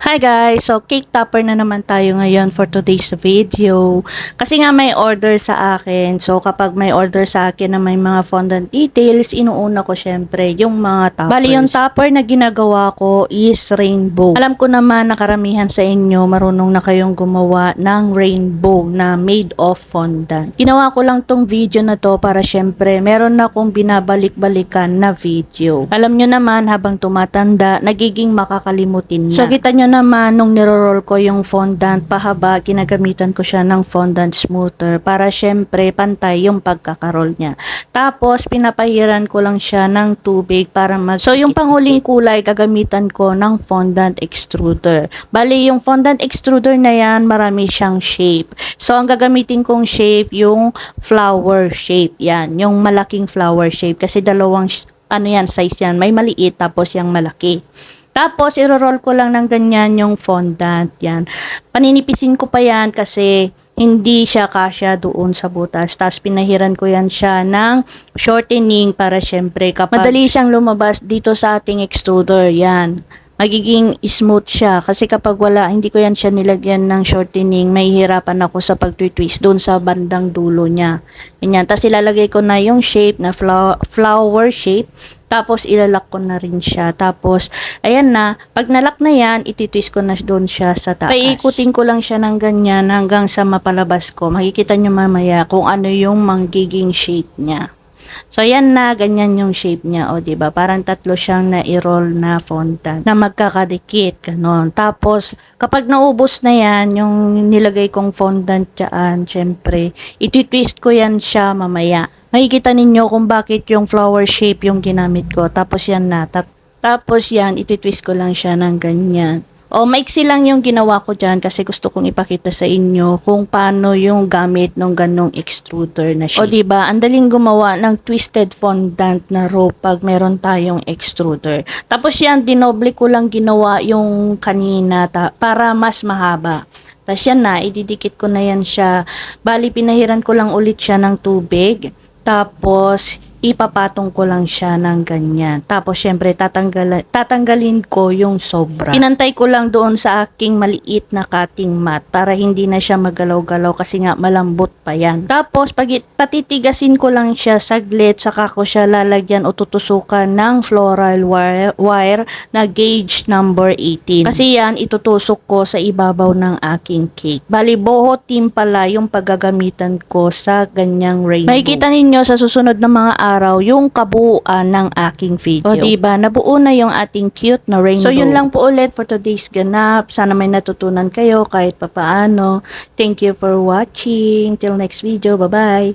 Hi guys! So, cake topper na naman tayo ngayon for today's video. Kasi nga may order sa akin. So, kapag may order sa akin na may mga fondant details, inuuna ko syempre yung mga toppers. Bali, yung topper na ginagawa ko is rainbow. Alam ko naman na karamihan sa inyo, marunong na kayong gumawa ng rainbow na made of fondant. Ginawa ko lang tong video na to para syempre meron na akong binabalik-balikan na video. Alam nyo naman, habang tumatanda, nagiging makakalimutin na. So, kita nyo naman, nung niroroll ko yung fondant pahaba, ginagamitan ko siya ng fondant smoother para syempre pantay yung pagkakarol niya. Tapos, pinapahiran ko lang siya ng tubig para So, yung panghuling kulay, gagamitan ko ng fondant extruder. Bali, yung fondant extruder na yan, marami siyang shape. So, ang gagamitin kong shape, yung flower shape. Yan, yung malaking flower shape. Kasi dalawang, size yan. May maliit, tapos yung malaki. Tapos, iro-roll ko lang ng ganyan yung fondant. Yan. Paninipisin ko pa yan kasi hindi siya kasya doon sa butas. Tapos, pinahiran ko yan siya ng shortening para syempre kapag madali siyang lumabas dito sa ating extruder. Yan. Magiging smooth siya. Kasi kapag hindi ko yan siya nilagyan ng shortening, mahihirapan ako sa pag-twist doon sa bandang dulo niya. Ganyan. Tapos, ilalagay ko na yung shape na flower shape. Tapos, ilalak ko na rin siya. Tapos, ayan na. Pag nalak na yan, ititwist ko na doon siya sa taas. Paikutin ko lang siya ng ganyan hanggang sa mapalabas ko. Makikita nyo mamaya kung ano yung magiging shape niya. So, ayan na. Ganyan yung shape niya. O, diba? Parang tatlo siyang na-roll na fondant na magkakadikit. Ganon. Tapos, kapag naubos na yan, yung nilagay kong fondant dyan, syempre, ititwist ko yan siya mamaya. Makikita ninyo kung bakit yung flower shape yung ginamit ko. Tapos yan na. Tapos yan, ititwist ko lang siya ng ganyan. O, maiksi lang yung ginawa ko dyan kasi gusto kong ipakita sa inyo kung paano yung gamit ng ganong extruder na shape. O, diba? Ang daling gumawa ng twisted fondant na rope pag meron tayong extruder. Tapos yan, dinoble ko lang ginawa yung kanina para mas mahaba. Tapos yan na, ididikit ko na yan siya. Bali, pinahiran ko lang ulit siya ng tubig. Tapos, ipapatong ko lang siya ng ganyan. Tapos, syempre, tatanggalin ko yung sobra. Pinantay ko lang doon sa aking maliit na cutting mat para hindi na siya magalaw-galaw kasi nga malambot pa yan. Tapos, patitigasin ko lang siya saglit, saka ko siya lalagyan o tutusukan ng floral wire na gauge number 18. Kasi yan, itutusok ko sa ibabaw ng aking cake. Bali, boho team pala yung paggagamitan ko sa ganyang rainbow. Makikita ninyo sa susunod na mga araw yung kabuuan ng aking video. O, diba? Nabuo na yung ating cute na rainbow. So, yun lang po ulit for today's ganap. Sana may natutunan kayo kahit papaano. Thank you for watching. Till next video. Bye-bye.